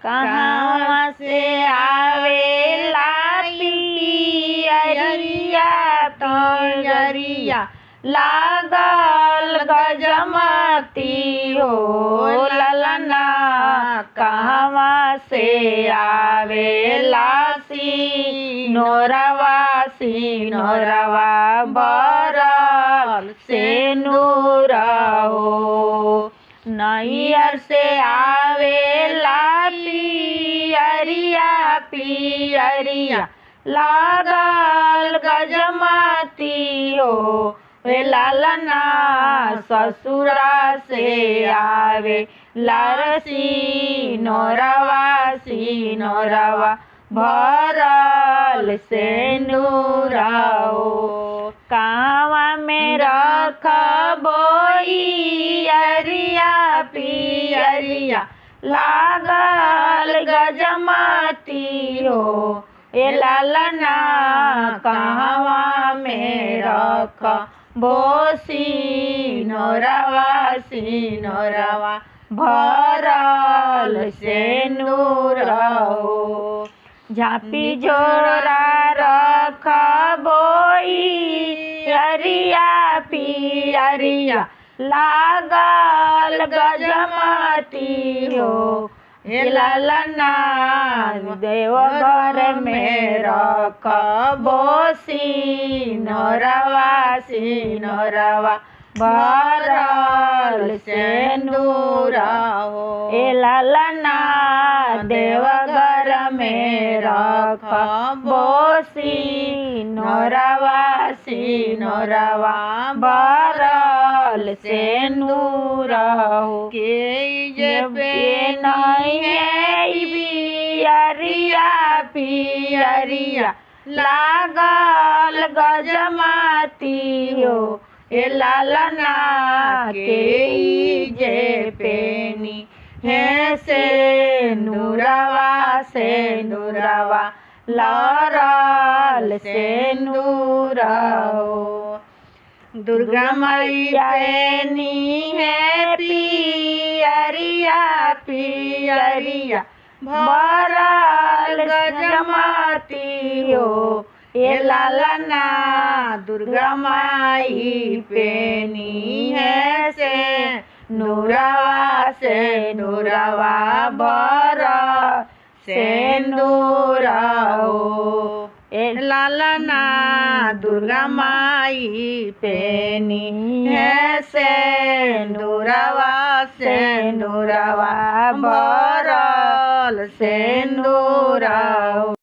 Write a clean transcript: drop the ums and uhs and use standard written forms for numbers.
कहवा से आवेला पियरिया पियरिया लागल गजमती हो ललना। कहवा से आवेला सिनोरवा सिनोरवा बरल से नूर हो। नैयर से आवेला पियरिया पियरिया लागल गजमती हो ललना। ससुरा से आवे सिनोरवा सिनोरवा भरल से नूर हो। कहवा में रखबोई अरिया पियरिया लागल गजमती हो ललना। कहवा में रखबो सिनोरवा सिनोरवा भरल से नूर हो। झांपी झोरा रखबोई अरिया पियरिया लागल गजमती हो ललना। देवघर में रखबो सिनोरवा सिनोरवा भरल से नूर हो ललना। देवघर में रखबो सिनोरवा सिनोरवा भरल से नूर हो। के जबे नहीं है पियरिया पियरिया लागल गजमती हो ललना। के जे पेनी है से नूरवा लरल से नूर हो। दुर्गा मैया पेनी है पियरिया पियरिया भरल गजमती हो ललना। दुर्गा माई पेनी है से नूरवा भरल से नूर हो ललना। दुर्गा माई पेनी है से नूरवा भरल से नूर।